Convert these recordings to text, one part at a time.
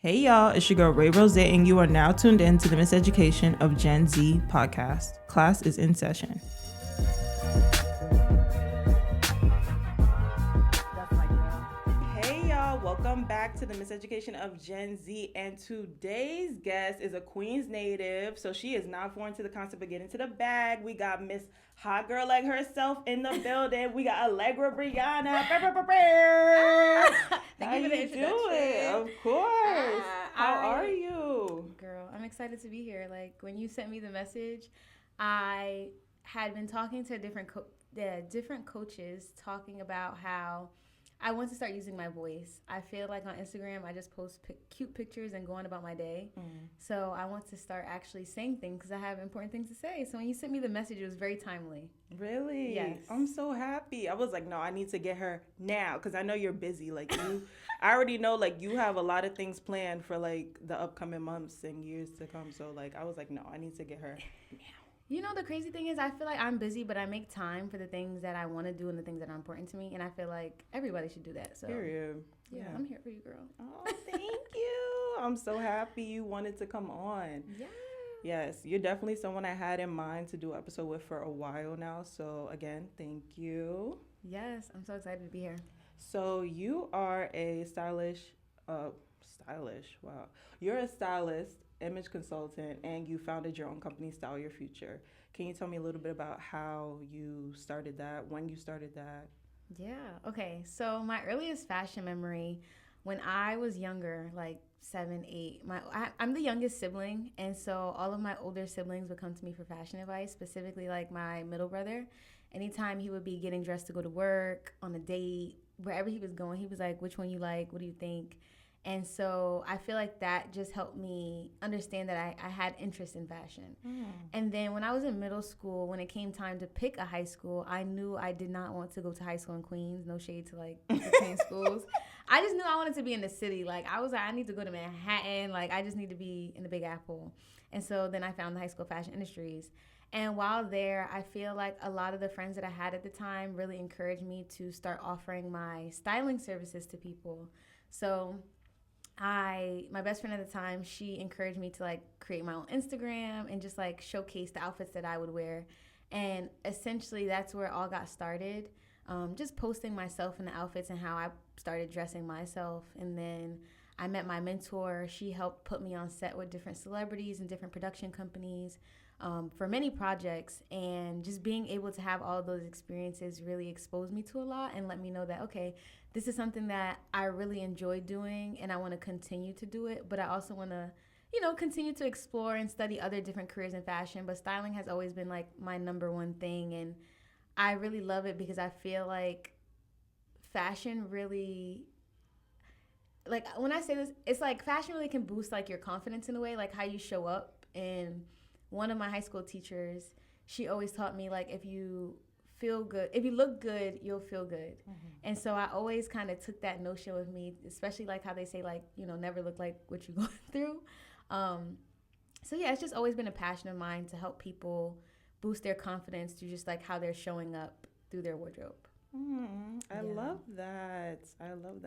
Hey y'all, it's your girl Rai Rozay, and you are now tuned in to the Miseducation of Gen Z podcast. Class is in session. Hey y'all, welcome back to the Miseducation of Gen Z, and today's guest is a Queens native, so she is not foreign to the concept of getting to the bag. We got Miss Hot Girl like herself in the building. We got Alegra Brianna. How you doing? Of course. How are you? Girl, I'm excited to be here. Like, when you sent me the message, I had been talking to different coaches talking about how I want to start using my voice. I feel like on Instagram, I just post cute pictures and go on about my day. So I want to start actually saying things because I have important things to say. So when you sent me the message, it was very timely. Really? Yes. I'm so happy. I was like, no, I need to get her now because I know you're busy. Like, I already know, like, you have a lot of things planned for, like, the upcoming months and years to come. So, like, I was like, no, I need to get her now. You know, the crazy thing is I feel like I'm busy, but I make time for the things that I want to do and the things that are important to me. And I feel like everybody should do that. So, Period. Yeah, I'm here for you, girl. Oh, thank you. I'm so happy you wanted to come on. Yeah. Yes, you're definitely someone I had in mind to do an episode with for a while now. So, again, thank you. Yes, I'm so excited to be here. So, you are a wow. You're a stylist, image consultant, and you founded your own company, Style Your Future. Can you tell me a little bit about how you started that, when you started that? Yeah. Okay. So my earliest fashion memory, when I was younger, like 7, 8, I'm the youngest sibling, and so all of my older siblings would come to me for fashion advice. Specifically, like my middle brother. Anytime he would be getting dressed to go to work, on a date, wherever he was going, he was like, "Which one you like? What do you think?" And so I feel like that just helped me understand that I had interest in fashion. And then when I was in middle school, when it came time to pick a high school, I knew I did not want to go to high school in Queens. No shade to like the Queens schools. I just knew I wanted to be in the city. Like, I was like, I need to go to Manhattan. Like, I just need to be in the Big Apple. And so then I found the High School Fashion Industries. And while there, I feel like a lot of the friends that I had at the time really encouraged me to start offering my styling services to people. So my best friend at the time, she encouraged me to like create my own Instagram and just like showcase the outfits that I would wear. And essentially that's where it all got started. Just posting myself in the outfits and how I started dressing myself. And then I met my mentor. She helped put me on set with different celebrities and different production companies for many projects. And just being able to have all of those experiences really exposed me to a lot and let me know that, okay, this is something that I really enjoy doing and I want to continue to do it. But I also want to, continue to explore and study other different careers in fashion. But styling has always been like my number one thing. And I really love it because I feel like fashion really, like, when I say this, it's like fashion really can boost like your confidence in a way, like how you show up. And one of my high school teachers, she always taught me, like, if you look good, you'll feel good. And so I always kind of took that notion with me, especially like how they say, like, never look like what you're going through. So yeah, it's just always been a passion of mine to help people boost their confidence through just like how they're showing up through their wardrobe. I love that. I love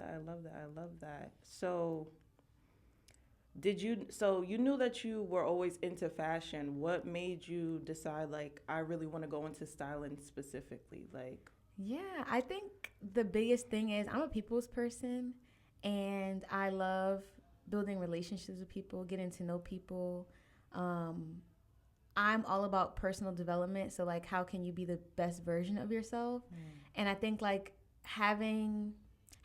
that. So you knew that you were always into fashion. What made you decide, like, I really want to go into styling specifically? Like, yeah, I think the biggest thing is I'm a people's person and I love building relationships with people, getting to know people. I'm all about personal development. So, like, how can you be the best version of yourself? And I think, like, having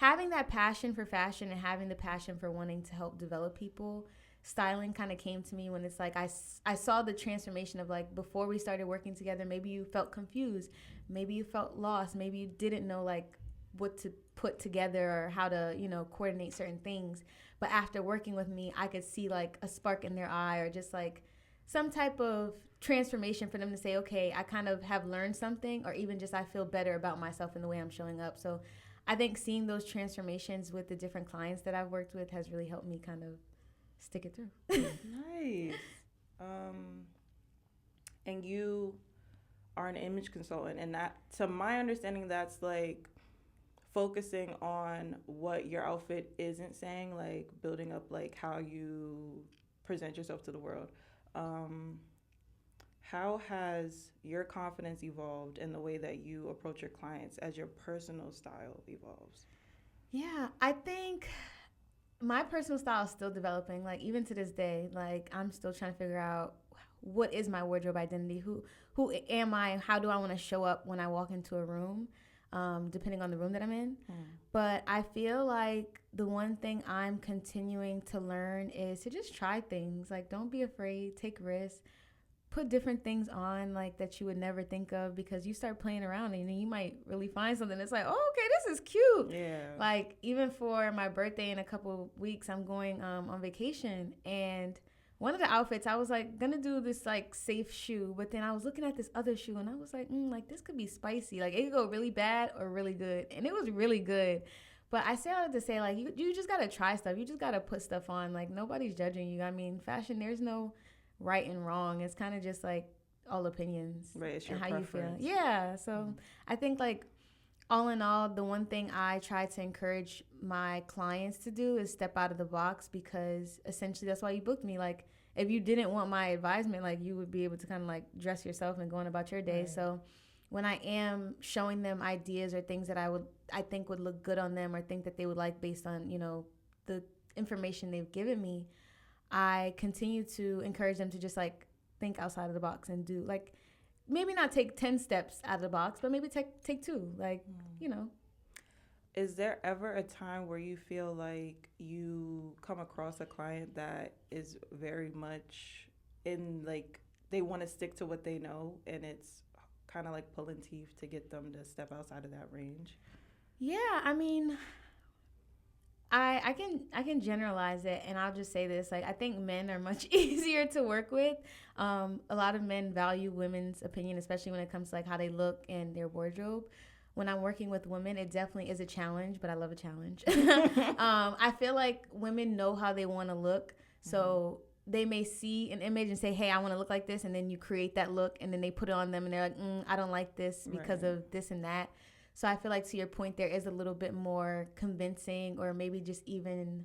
that passion for fashion and having the passion for wanting to help develop people, styling kind of came to me when it's like I saw the transformation of, like, before we started working together, maybe you felt confused, maybe you felt lost, maybe you didn't know, like, what to put together or how to, coordinate certain things. But after working with me, I could see, like, a spark in their eye or just, like, some type of transformation for them to say, okay, I kind of have learned something, or even just I feel better about myself in the way I'm showing up. So I think seeing those transformations with the different clients that I've worked with has really helped me kind of stick it through. Nice. And you are an image consultant, and that, to my understanding, that's like focusing on what your outfit isn't saying, like building up like how you present yourself to the world. Um, how has your confidence evolved in the way that you approach your clients as your personal style evolves? Yeah, I think my personal style is still developing. Like even to this day, like I'm still trying to figure out what is my wardrobe identity. Who am I? How do I want to show up when I walk into a room? Depending on the room that I'm in. But I feel like the one thing I'm continuing to learn is to just try things. Like don't be afraid, take risks, put different things on like that you would never think of, because you start playing around and you might really find something that's like, oh, okay, this is cute. Yeah. Like even for my birthday in a couple weeks, I'm going on vacation, and one of the outfits I was like gonna do this like safe shoe, but then I was looking at this other shoe and I was like this could be spicy. Like it could go really bad or really good, and it was really good. But I say all that to say, like, you just gotta try stuff. You just gotta put stuff on. Like nobody's judging you. I mean, fashion, there's no right and wrong. It's kind of just like all opinions, Right, it's your and how preference. you feel. Yeah. So I think like all in all, the one thing I try to encourage my clients to do is step out of the box, because essentially that's why you booked me. Like if you didn't want my advisement, like you would be able to kind of like dress yourself and go on about your day. Right. So when I am showing them ideas or things that I think would look good on them, or think that they would like based on, the information they've given me, I continue to encourage them to just like think outside of the box and do like maybe not take 10 steps out of the box, but maybe take two. Like, Is there ever a time where you feel like you come across a client that is very much in like they want to stick to what they know, and it's kind of like pulling teeth to get them to step outside of that range? Yeah, I mean, I can generalize it, and I'll just say this: like I think men are much easier to work with. A lot of men value women's opinion, especially when it comes to like how they look and their wardrobe. When I'm working with women, it definitely is a challenge, but I love a challenge. I feel like women know how they want to look, so they may see an image and say, "Hey, I want to look like this," and then you create that look, and then they put it on them, and they're like, "I don't like this because Right. of this and that." So I feel like, to your point, there is a little bit more convincing, or maybe just even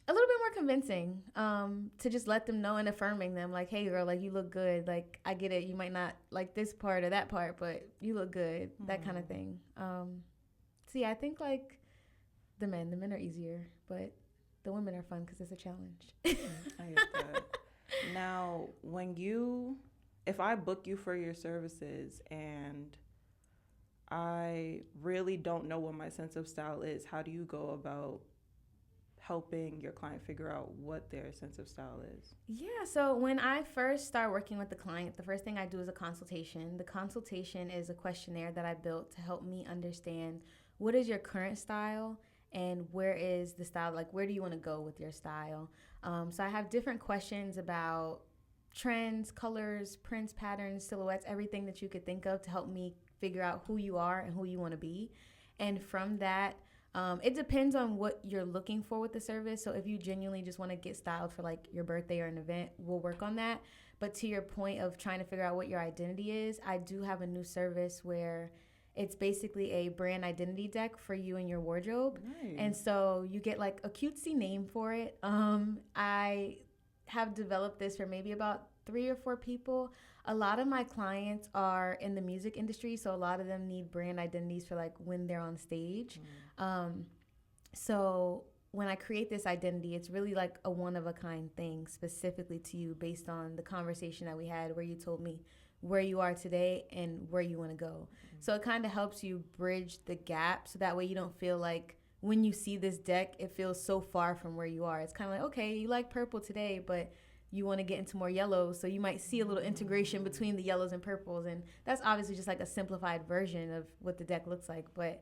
a little bit more convincing, to just let them know and affirming them, like, hey, girl, like, you look good. Like, I get it. You might not like this part or that part, but you look good, that kind of thing. So, yeah, I think, like, the men are easier, but the women are fun because it's a challenge. I get that. Now, if I book you for your services and I really don't know what my sense of style is, how do you go about helping your client figure out what their sense of style is? Yeah, so when I first start working with the client, the first thing I do is a consultation. The consultation is a questionnaire that I built to help me understand what is your current style and where is the style, like where do you want to go with your style. So I have different questions about trends, colors, prints, patterns, silhouettes, everything that you could think of to help me figure out who you are and who you want to be. And from that, it depends on what you're looking for with the service. So if you genuinely just want to get styled for like your birthday or an event, we'll work on that. But to your point of trying to figure out what your identity is, I do have a new service where it's basically a brand identity deck for you and your wardrobe. Nice. And so you get like a cutesy name for it. I have developed this for maybe about 3 or 4 people. A lot of my clients are in the music industry, so a lot of them need brand identities for like when they're on stage. So when I create this identity, it's really like a one-of-a-kind thing specifically to you based on the conversation that we had where you told me where you are today and where you want to go. So it kind of helps you bridge the gap, so that way you don't feel like when you see this deck, it feels so far from where you are. It's kind of like, okay, you like purple today, but you want to get into more yellows, so you might see a little integration between the yellows and purples, and that's obviously just like a simplified version of what the deck looks like, but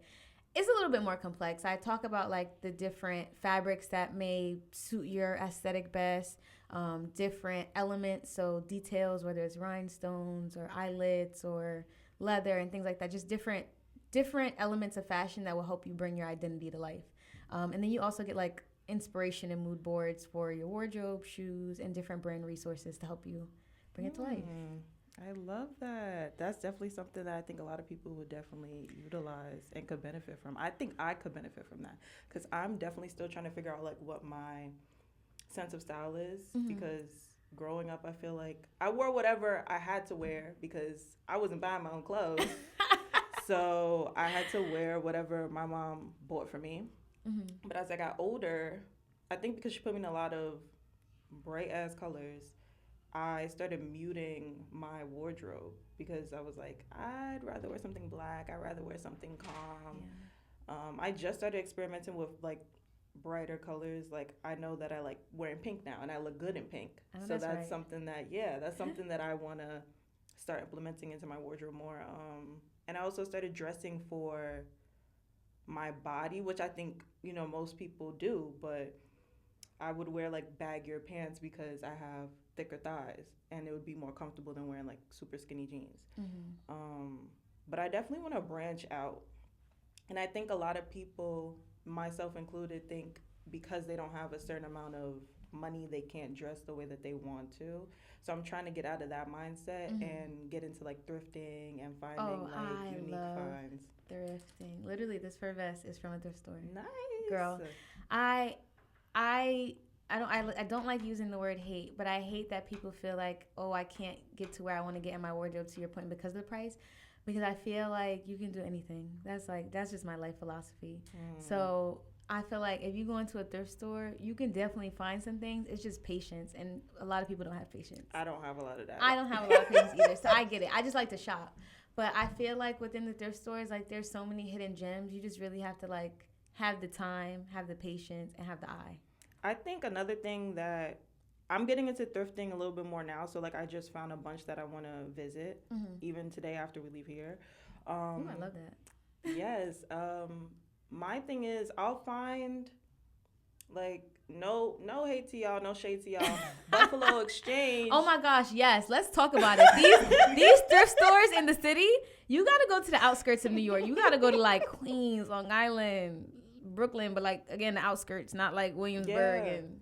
it's a little bit more complex. I talk about like the different fabrics that may suit your aesthetic best, different elements, so details, whether it's rhinestones or eyelets or leather and things like that, just different elements of fashion that will help you bring your identity to life. And then you also get like inspiration and mood boards for your wardrobe, shoes, and different brand resources to help you bring it to life. I love that. That's definitely something that I think a lot of people would definitely utilize and could benefit from. I think I could benefit from that because I'm definitely still trying to figure out like what my sense of style is because growing up, I feel like I wore whatever I had to wear because I wasn't buying my own clothes. So I had to wear whatever my mom bought for me. But as I got older, I think because she put me in a lot of bright ass colors, I started muting my wardrobe because I was like, I'd rather wear something black. I'd rather wear something calm. I just started experimenting with like brighter colors. Like I know that I like wearing pink now, and I look good in pink. Oh, so that's right. something that that's something that I want to start implementing into my wardrobe more. And I also started dressing for my body, which I think most people do, but I would wear like baggier pants because I have thicker thighs and it would be more comfortable than wearing like super skinny jeans. But I definitely want to branch out. And I think a lot of people, myself included, think because they don't have a certain amount of money, they can't dress the way that they want to. So I'm trying to get out of that mindset and get into like thrifting and finding unique finds. Thrifting. Literally, this fur vest is from a thrift store. Nice. Girl, I don't like using the word hate, but I hate that people feel like, oh, I can't get to where I want to get in my wardrobe to your point because of the price. Because I feel like you can do anything. That's just my life philosophy. So I feel like if you go into a thrift store, you can definitely find some things. It's just patience, and a lot of people don't have patience. I don't have a lot of that. I don't have a lot of patience either, so I get it. I just like to shop. But I feel like within the thrift stores, like there's so many hidden gems. You just really have to like have the time, have the patience, and have the eye. I think another thing that I'm getting into thrifting a little bit more now. So like I just found a bunch that I want to visit even today after we leave here. Ooh, I love that. Yes. My thing is I'll find like no hate to y'all, no shade to y'all. Buffalo Exchange. Oh my gosh, yes. Let's talk about it. These thrift stores in the city, you got to go to the outskirts of New York. You got to go to like Queens, Long Island, Brooklyn, but like again the outskirts, not like Williamsburg and.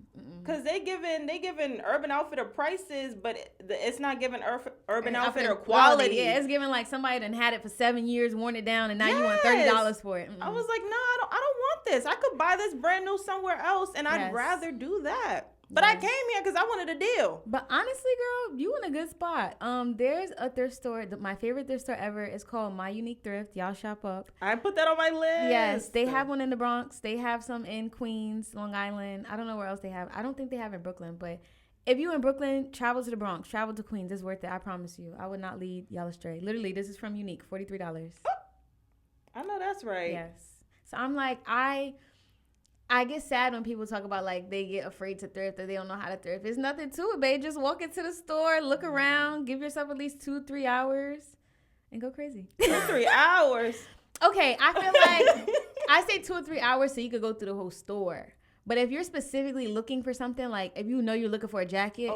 Cause they giving Urban Outfitter prices, but it's not giving Urban Outfitter quality. Yeah, it's giving like somebody done had it for 7 years, worn it down, and now you want $30 for it. I was like, no, I don't want this. I could buy this brand new somewhere else, and I'd rather do that. But I came here because I wanted a deal. But honestly, girl, you in a good spot. There's a thrift store. My favorite thrift store ever is called My Unique Thrift. Y'all shop up. I put that on my list. Yes, they have one in the Bronx. They have some in Queens, Long Island. I don't know where else they have. I don't think they have in Brooklyn. But if you in Brooklyn, travel to the Bronx. Travel to Queens. It's worth it. I promise you. I would not lead y'all astray. Literally, this is from Unique. $43. Oh, I know that's right. Yes. So I'm like, I get sad when people talk about like they get afraid to thrift or they don't know how to thrift. There's nothing to it, babe. Just walk into the store, look around, give yourself at least 2-3 hours, and go crazy. 3 hours. Okay, I feel like I say 2 or 3 hours so you could go through the whole store. But if you're specifically looking for something, like if you know you're looking for a jacket,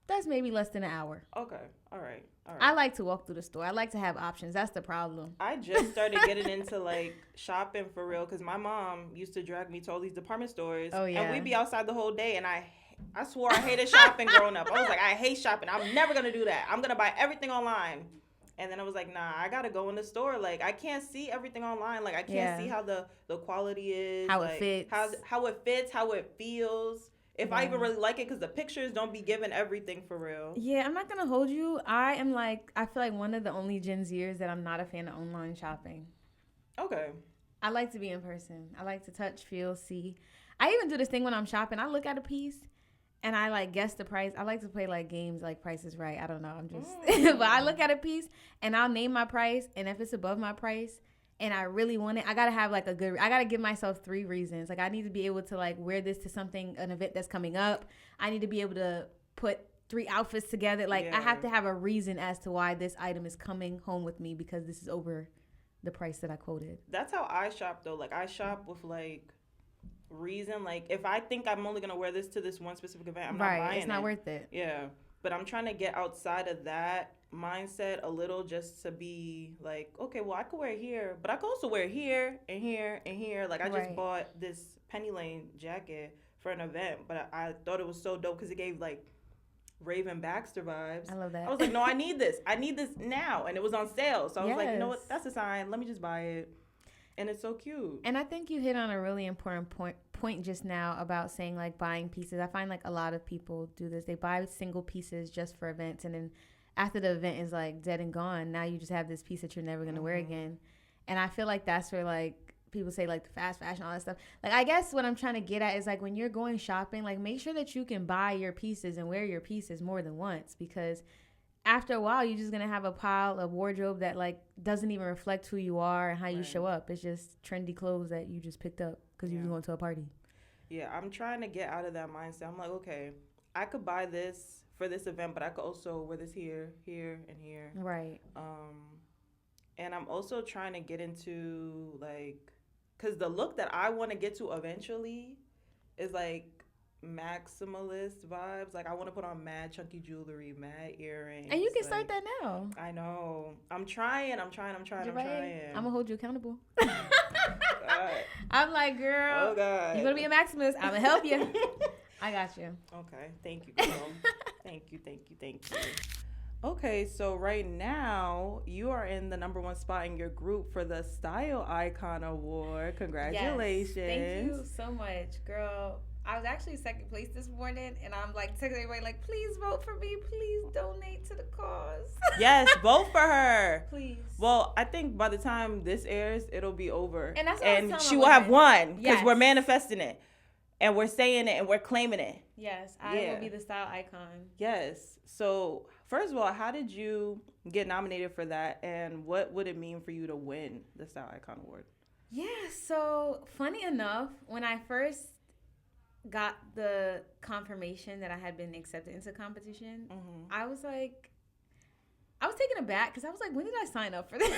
that's maybe less than an hour. Okay, all right. I like to walk through the store. I like to have options. That's the problem. I just started getting into like shopping for real because my mom used to drag me to all these department stores. Oh yeah. And we'd be outside the whole day, and I swore I hated shopping growing up. I was like, I hate shopping. I'm never gonna do that. I'm gonna buy everything online. And then I was like, nah, I gotta go in the store. Like I can't see everything online. Like I can't see how the quality is, how like, it fits, how it fits, how it feels. If I even really like it, because the pictures don't be giving everything for real. Yeah, I'm not going to hold you. I feel like one of the only Gen Zers that I'm not a fan of online shopping. Okay. I like to be in person. I like to touch, feel, see. I even do this thing when I'm shopping. I look at a piece and I like guess the price. I like to play like games like Price is Right. I don't know. I'm just, but I look at a piece and I'll name my price. And if it's above my price, and I really want it, I gotta have like I gotta give myself 3 reasons. Like I need to be able to like wear this to an event that's coming up. I need to be able to put 3 outfits together. Like I have to have a reason as to why this item is coming home with me because this is over the price that I quoted. That's how I shop though. Like I shop with like reason. Like if I think I'm only gonna wear this to this one specific event, I'm not buying it. It's not worth it. Yeah. But I'm trying to get outside of that mindset a little just to be like, okay, well I could wear it here, but I could also wear it here and here and here. Like I just bought this Penny Lane jacket for an event, but I thought it was so dope because it gave like Raven Baxter vibes. I love that. I was like, no, I need this. I need this now. And it was on sale. So I was like, you know Yes. what? That's a sign. Let me just buy it. And it's so cute. And I think you hit on a really important point just now about saying like buying pieces. I find like a lot of people do this. They buy single pieces just for events, and then after the event is like dead and gone, now you just have this piece that you're never gonna wear again. And I feel like that's where like people say like the fast fashion, all that stuff. Like I guess what I'm trying to get at is like when you're going shopping, like make sure that you can buy your pieces and wear your pieces more than once, because after a while, you're just gonna have a pile of wardrobe that like doesn't even reflect who you are and how you show up. It's just trendy clothes that you just picked up because you were going to a party. Yeah, I'm trying to get out of that mindset. I'm like, okay, I could buy this for this event, but I could also wear this here, here, and here. Right. And I'm also trying to get into like, cause the look that I want to get to eventually is like maximalist vibes. Like I want to put on mad chunky jewelry, mad earrings, And you can like, start that now. I know. I'm trying. I'm I'm gonna hold you accountable. God. I'm like, girl, Oh God. you're gonna be a maximalist. I'm gonna help you. I got you. Okay. Thank you, girl. Thank you. Okay, so right now you are in the #1 spot in your group for the Style Icon Award. Congratulations. Yes, thank you so much, girl. I was actually second place this morning, and I'm like texting everybody like, please vote for me. Please donate to the cause. Yes, vote for her. Please. Well, I think by the time this airs, it'll be over. And that's what I was telling she my will have women. won because Yes. we're manifesting it. And we're saying it and we're claiming it. Yes, I will be the style icon. Yes. So, first of all, how did you get nominated for that? And what would it mean for you to win the Style Icon Award? Yeah, so funny enough, when I first got the confirmation that I had been accepted into the competition, I was like, I was taken aback because I was like, when did I sign up for this?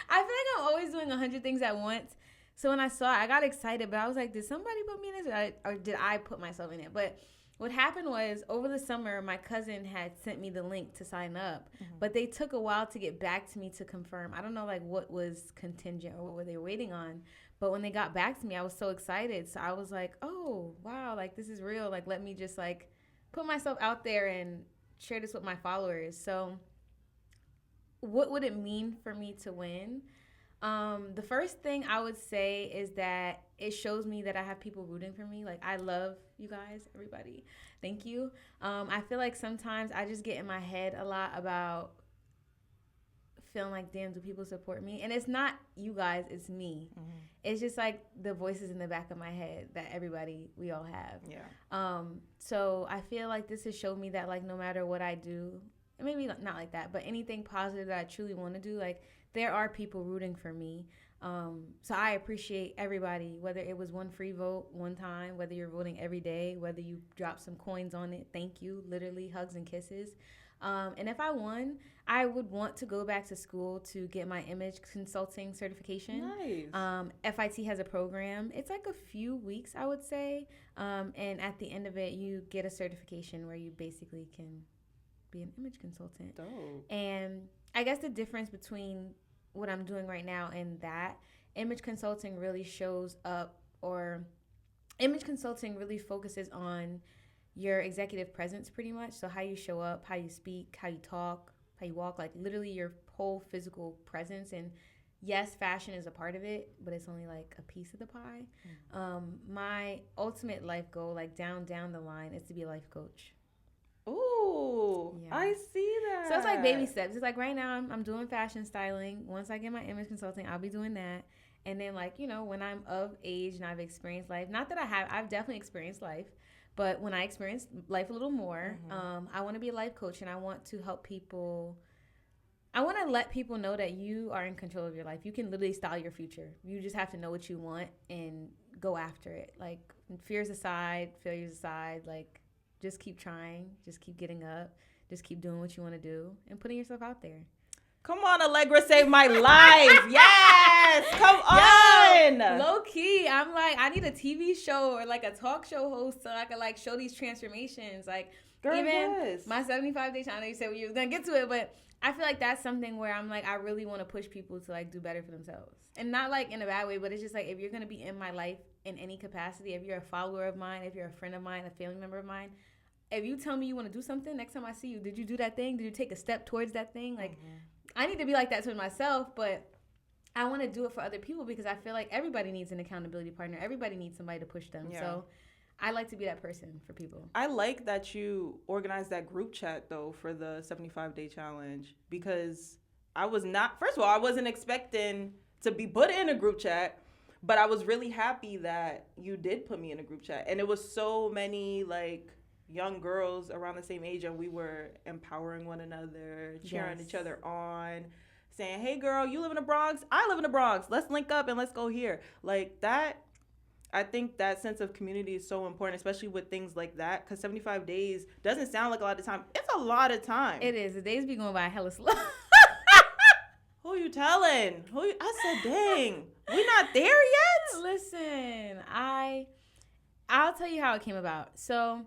I feel like I'm always doing 100 things at once. So when I saw it, I got excited, but I was like, did somebody put me in this or did I put myself in it? But what happened was over the summer, my cousin had sent me the link to sign up, but they took a while to get back to me to confirm. I don't know like what was contingent or what were they waiting on. But when they got back to me, I was so excited. So I was like, oh, wow, like this is real. Like, let me just like put myself out there and share this with my followers. So what would it mean for me to win? The first thing I would say is that it shows me that I have people rooting for me. Like, I love you guys, everybody. Thank you. I feel like sometimes I just get in my head a lot about feeling like, damn, do people support me? And it's not you guys, it's me. It's just like the voices in the back of my head that we all have. Yeah. So I feel like this has showed me that like no matter what I do, maybe not like that, but anything positive that I truly want to do, like there are people rooting for me. So I appreciate everybody, whether it was one free vote one time, whether you're voting every day, whether you drop some coins on it. Thank you. Literally hugs and kisses. And if I won, I would want to go back to school to get my image consulting certification. Nice. FIT has a program. It's like a few weeks, I would say. And at the end of it, you get a certification where you basically can be an image consultant. Dope. And I guess the difference between what I'm doing right now and that, image consulting really shows up, or image consulting really focuses on your executive presence pretty much. So how you show up, how you speak, how you talk, how you walk, like literally your whole physical presence. And yes, fashion is a part of it, but it's only like a piece of the pie. My ultimate life goal, like down the line, is to be a life coach. Ooh, yeah. I see that. So it's like baby steps. It's like right now I'm doing fashion styling. Once I get my image consulting, I'll be doing that. And then like, you know, when I'm of age and I've experienced life, not that I've definitely experienced life, but when I experience life a little more, I want to be a life coach, and I want to help people. I want to let people know that you are in control of your life. You can literally style your future. You just have to know what you want and go after it. Like fears aside, failures aside, like just keep trying, just keep getting up, just keep doing what you want to do and putting yourself out there. Come on, Alegra, save my life. Yes, come on. Yo, low key, I'm like, I need a TV show or like a talk show host so I can like show these transformations. Like, girl, even yes. My 75-day challenge, you said you were going to get to it, but I feel like that's something where I'm like, I really want to push people to like do better for themselves. And not like in a bad way, but it's just like, if you're going to be in my life in any capacity, if you're a follower of mine, if you're a friend of mine, a family member of mine, if you tell me you want to do something, next time I see you, did you do that thing? Did you take a step towards that thing? Like, I need to be like that to myself, but I want to do it for other people because I feel like everybody needs an accountability partner. Everybody needs somebody to push them. Yeah. So I like to be that person for people. I like that you organized that group chat, though, for the 75-day challenge because I was not, first of all, I wasn't expecting to be put in a group chat, but I was really happy that you did put me in a group chat. And it was so many, like, young girls around the same age, and we were empowering one another, cheering each other on, saying, hey, girl, you live in the Bronx, I live in the Bronx, let's link up and let's go here. Like, that, I think that sense of community is so important, especially with things like that, because 75 days doesn't sound like a lot of time. It's a lot of time. It is. The days be going by hella slow. Who you telling? I said, dang, we not there yet? Listen, I'll tell you how it came about. So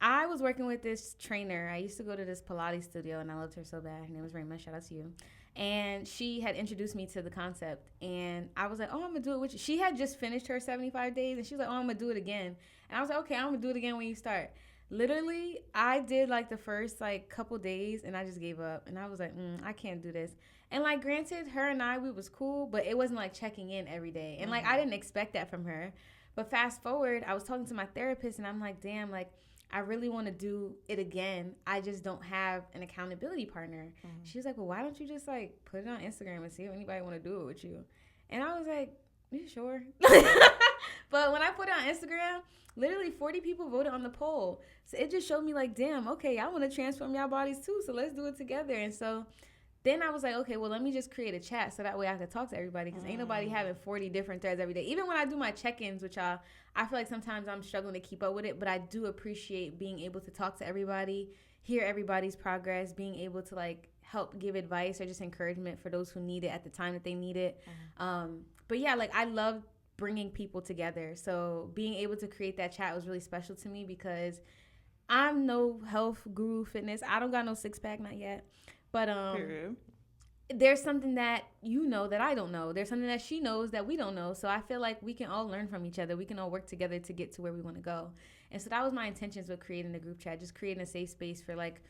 I was working with this trainer. I used to go to this Pilates studio, and I loved her so bad. Her name was Raymond. Shout out to you. And she had introduced me to the concept. And I was like, oh, I'm going to do it with you. She had just finished her 75 days, and she was like, oh, I'm going to do it again. And I was like, okay, I'm going to do it again when you start. Literally, I did, like, the first, like, couple days, and I just gave up. And I was like, I can't do this. And, like, granted, her and we was cool, but it wasn't, like, checking in every day. And, like, I didn't expect that from her. But fast forward, I was talking to my therapist, and I'm like, damn, like, I really want to do it again. I just don't have an accountability partner. She was like, well, why don't you just, like, put it on Instagram and see if anybody want to do it with you? And I was like, you sure? But when I put it on Instagram, literally 40 people voted on the poll. So it just showed me, like, damn, okay, I want to transform y'all bodies too, so let's do it together. And so then I was like, okay, well, let me just create a chat so that way I can talk to everybody because ain't nobody having 40 different threads every day. Even when I do my check-ins with y'all, I feel like sometimes I'm struggling to keep up with it, but I do appreciate being able to talk to everybody, hear everybody's progress, being able to, like, help give advice or just encouragement for those who need it at the time that they need it. But, yeah, like, I love bringing people together. So being able to create that chat was really special to me because I'm no health guru fitness. I don't got no six-pack, not yet. But there's something that you know that I don't know. There's something that she knows that we don't know. So I feel like we can all learn from each other. We can all work together to get to where we want to go. And so that was my intentions with creating the group chat, just creating a safe space for, like,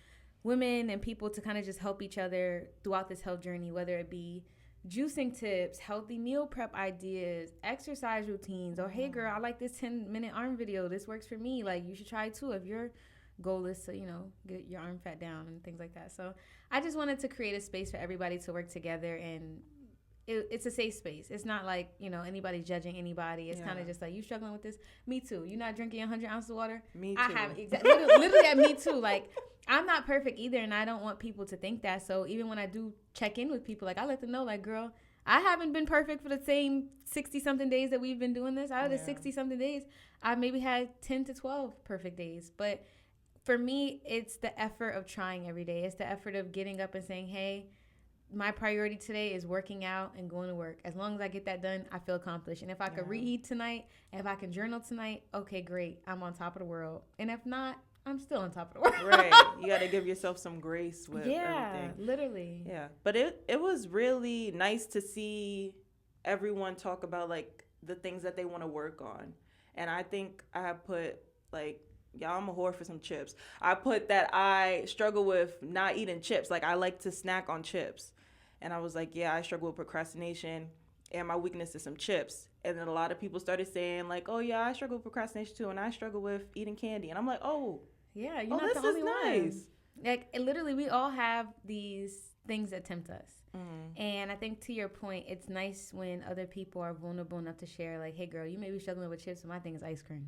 women and people to kind of just help each other throughout this health journey, whether it be juicing tips, healthy meal prep ideas, exercise routines, or, hey, girl, I like this 10-minute arm video. This works for me. Like, you should try it too if your goal is to, get your arm fat down and things like that. So I just wanted to create a space for everybody to work together, and it's a safe space. It's not like, anybody judging anybody. It's kind of just like, you struggling with this? Me too. You're not drinking 100 ounces of water? Me too. I have literally at me too. Like, I'm not perfect either, and I don't want people to think that. So even when I do check in with people, like, I let them know, like, girl, I haven't been perfect for the same 60-something days that we've been doing this. Out of the 60-something days, I've maybe had 10 to 12 perfect days. But for me, it's the effort of trying every day. It's the effort of getting up and saying, hey, my priority today is working out and going to work. As long as I get that done, I feel accomplished. And if I could read tonight, if I can journal tonight, okay, great. I'm on top of the world. And if not, I'm still on top of the world. Right. You got to give yourself some grace with everything. Yeah, literally. Yeah. But it was really nice to see everyone talk about, like, the things that they want to work on. And I think I have put, like, y'all, I'm a whore for some chips. I put that I struggle with not eating chips. Like, I like to snack on chips. And I was like, yeah, I struggle with procrastination, and my weakness is some chips. And then a lot of people started saying, like, oh, yeah, I struggle with procrastination too, and I struggle with eating candy. And I'm like, oh. Yeah, you're not the only one. Like, literally, we all have these things that tempt us. And I think, to your point, it's nice when other people are vulnerable enough to share, like, hey, girl, you may be struggling with chips, but my thing is ice cream.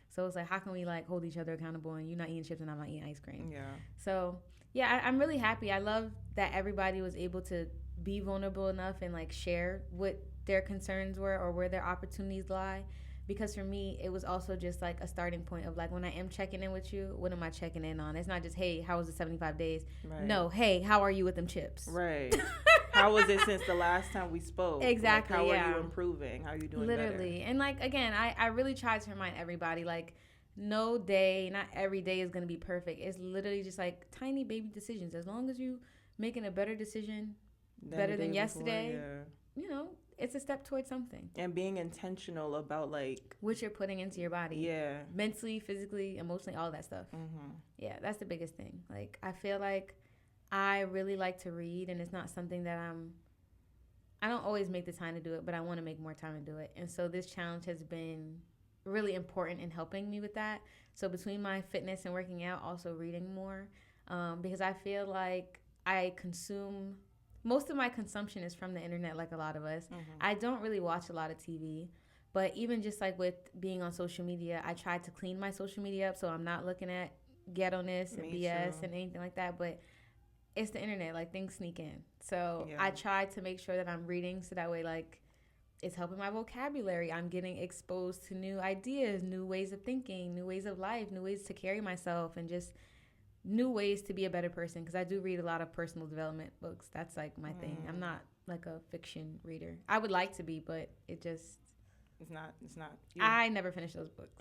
So it's like, how can we, like, hold each other accountable, and you're not eating chips and I'm not eating ice cream? Yeah. So, yeah, I'm really happy. I love that everybody was able to be vulnerable enough and, like, share what their concerns were or where their opportunities lie. Because for me, it was also just, like, a starting point of, like, when I am checking in with you, what am I checking in on? It's not just, hey, how was the 75 days? Right. No, hey, how are you with them chips? Right. How was it since the last time we spoke? Exactly, like, how are you improving? How are you doing literally better? And, like, again, I really try to remind everybody, like, no day, not every day is going to be perfect. It's literally just, like, tiny baby decisions. As long as you making a better decision, better than yesterday, it's a step towards something. And being intentional about like what you're putting into your body. Yeah. Mentally, physically, emotionally, all that stuff. Mm-hmm. Yeah, that's the biggest thing. Like, I feel like I really like to read, and it's not something that I don't always make the time to do it, but I want to make more time to do it. And so this challenge has been really important in helping me with that. So between my fitness and working out, also reading more, because I feel like I consume, most of my consumption is from the internet, like a lot of us. Mm-hmm. I don't really watch a lot of TV, but even just like with being on social media, I try to clean my social media up so I'm not looking at ghetto-ness and BS and anything like that. But it's the internet, like things sneak in. So I try to make sure that I'm reading so that way, like, it's helping my vocabulary. I'm getting exposed to new ideas, new ways of thinking, new ways of life, new ways to carry myself, and just new ways to be a better person. Because I do read a lot of personal development books. That's like my thing. I'm not like a fiction reader. I would like to be, but it's not. Yeah. I never finish those books.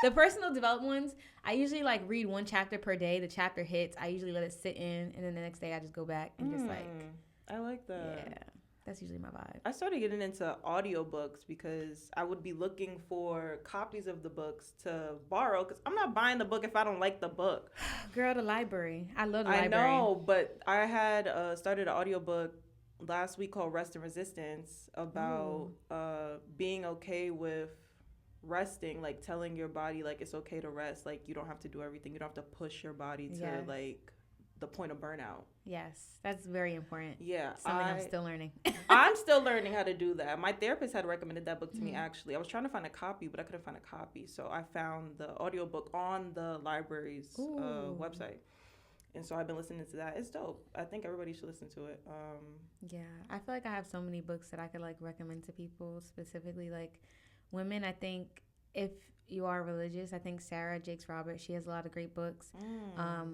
The personal development ones, I usually like read one chapter per day. The chapter hits, I usually let it sit in, and then the next day I just go back and just like. I like that. Yeah. That's usually my vibe. I started getting into audiobooks because I would be looking for copies of the books to borrow, because I'm not buying the book if I don't like the book. Girl, the library. I love the library. I know, but I had started an audiobook last week called Rest and Resistance about being okay with resting, like telling your body like it's okay to rest, like you don't have to do everything, you don't have to push your body to like the point of burnout. Yes, that's very important. Yeah, something I'm still learning. I'm still learning how to do that. My therapist had recommended that book to me, actually. I was trying to find a copy, but I couldn't find a copy, so I found the audiobook on the library's website. And so I've been listening to that. It's dope. I think everybody should listen to it. Yeah, I feel like I have so many books that I could like recommend to people, specifically like women. I think if you are religious, I think Sarah Jakes Roberts, she has a lot of great books.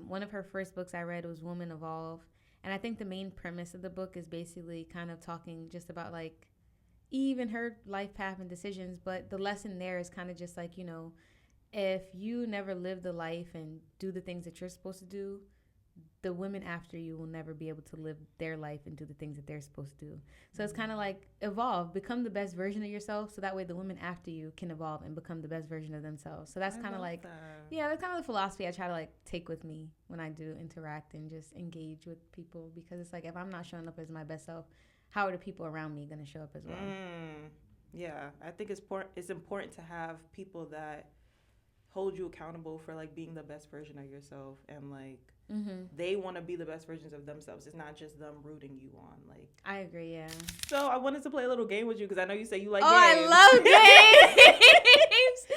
One of her first books I read was Woman Evolve. And I think the main premise of the book is basically kind of talking just about like Eve and her life path and decisions. But the lesson there is kind of just like, you know, if you never live the life and do the things that you're supposed to do, the women after you will never be able to live their life and do the things that they're supposed to do. So it's kind of like evolve, become the best version of yourself, so that way the women after you can evolve and become the best version of themselves. So that's kind of like, that's kind of the philosophy I try to like take with me when I do interact and just engage with people, because it's like, if I'm not showing up as my best self, how are the people around me going to show up as well? Yeah, I think it's important to have people that hold you accountable for like being the best version of yourself, and like they want to be the best versions of themselves. It's not just them rooting you on. Like, I agree, yeah. So I wanted to play a little game with you, because I know you say you like games. I love games.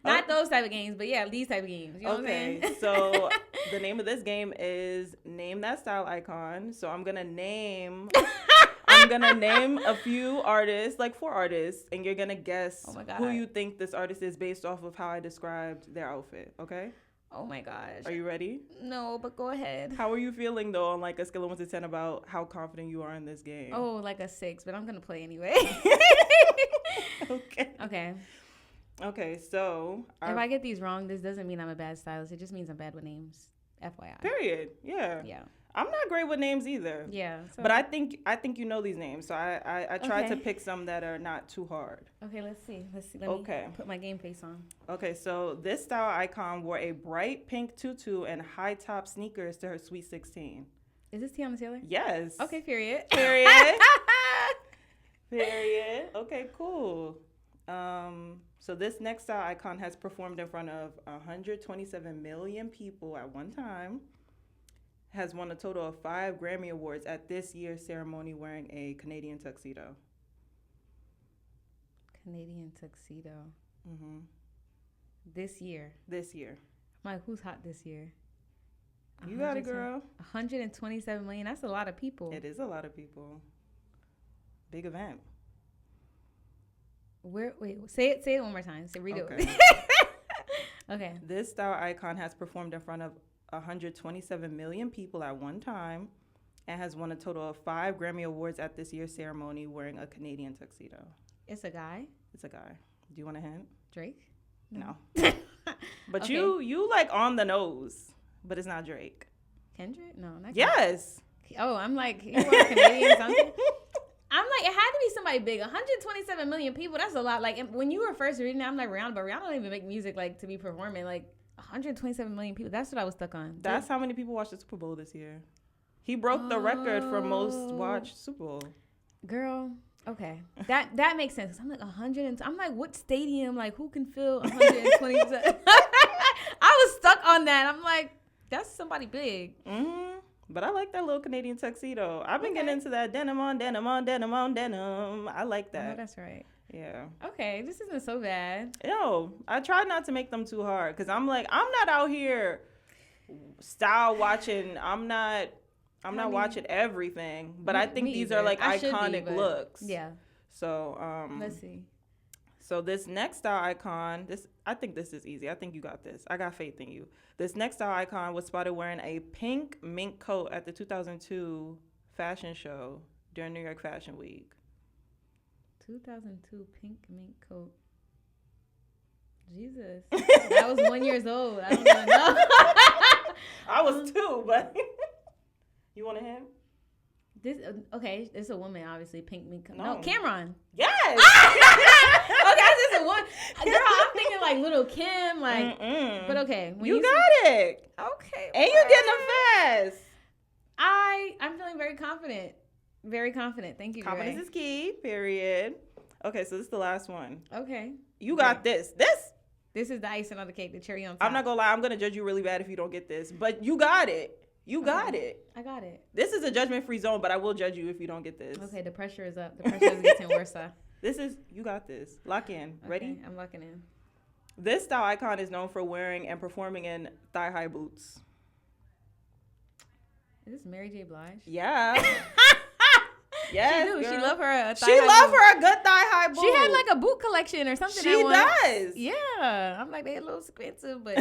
Not those type of games, but yeah, these type of games. You know what I'm saying? So the name of this game is Name That Style Icon. So I'm gonna name a few artists, like 4 artists, and you're gonna guess who you think this artist is based off of how I described their outfit. Okay? Oh my gosh. Are you ready? No, but go ahead. How are you feeling though, on like a scale of 1 to 10 about how confident you are in this game? Oh, like a 6, but I'm gonna play anyway. Okay, so if I get these wrong, this doesn't mean I'm a bad stylist. It just means I'm bad with names. FYI. Period. Yeah. I'm not great with names either. Yeah. So. But I think you know these names, so I tried to pick some that are not too hard. Okay, let's see. Let me put my game face on. Okay, so this style icon wore a bright pink tutu and high top sneakers to her Sweet 16. Is this Tiana Taylor? Yes. Okay, period. Period. Okay, cool. So this next style icon has performed in front of 127 million people at one time, has won a total of 5 Grammy Awards at this year's ceremony wearing a Canadian tuxedo. Canadian tuxedo. This year. I'm like, who's hot this year? You got it, girl. 127 million. That's a lot of people. It is a lot of people. Big event. Say it one more time. Read it. Okay. This style icon has performed in front of 127 million people at one time and has won a total of 5 Grammy Awards at this year's ceremony wearing a Canadian tuxedo. It's a guy? It's a guy. Do you want a hint? Drake? No. But you like on the nose, but it's not Drake. Kendrick? No, not Kendrick. Yes. Oh, I'm like, you are Canadian or something? I'm like, it had to be somebody big. 127 million people. That's a lot. Like when you were first reading it, I'm like Rihanna, but Rihanna don't even make music like to be performing. Like 127 million people. That's what I was stuck on. That's how many people watched the Super Bowl this year. He broke the record for most watched Super Bowl. Girl, okay, that makes sense. I'm like 100. I'm like, what stadium? Like, who can fill 120? I was stuck on that. I'm like, that's somebody big. Mm-hmm. But I like that little Canadian tuxedo. I've been getting into that denim on denim on denim on denim. I like that. Oh, that's right. Yeah. Okay, this isn't so bad. Yo, I try not to make them too hard because I'm like, I'm not out here style watching. I'm not watching everything, but I think these are like iconic looks. Yeah. So let's see. So this next style icon, I think this is easy. I think you got this. I got faith in you. This next style icon was spotted wearing a pink mink coat at the 2002 fashion show during New York Fashion Week. 2002 pink mink coat. Jesus, I was 1 year old. I don't even know. I was 2, but you want a hint? This okay. It's a woman, obviously. Pink mink coat. No, Cameron. Yes. Okay, this is a one. Girl, I'm thinking like Little Kim, like. Mm-mm. But okay, when you got it. Okay. And you getting them fast. I'm feeling very confident. Very confident. Thank you. Confidence is key. Period. Okay, so this is the last one. Okay. You got this. This is the icing on the cake, the cherry on top. I'm not gonna lie. I'm gonna judge you really bad if you don't get this, but you got it. You got it. I got it. This is a judgment-free zone, but I will judge you if you don't get this. Okay, the pressure is up. The pressure is getting worse. You got this. Lock in. Okay, ready? I'm locking in. This style icon is known for wearing and performing in thigh-high boots. Is this Mary J. Blige? Yeah. Yes, she do. She love her a good thigh-high boot. She had like a boot collection or something. She does. Yeah. I'm like, they're a little expensive, but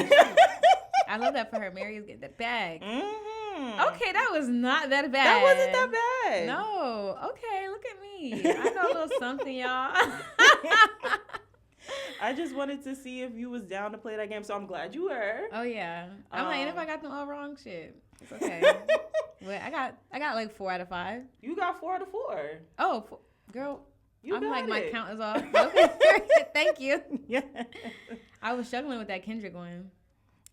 I love that for her. Mary is getting that bag. Mm-hmm. Okay, that was not that bad. That wasn't that bad. No. Okay, look at me. I know a little something, y'all. I just wanted to see if you was down to play that game, so I'm glad you were. Oh yeah. I'm like, and if I got them all wrong, shit, it's okay. But I got like 4 out of 5. You got 4 out of 4. Oh, girl. I'm like, my count is off. Okay. Thank you. Yeah. I was struggling with that Kendrick one.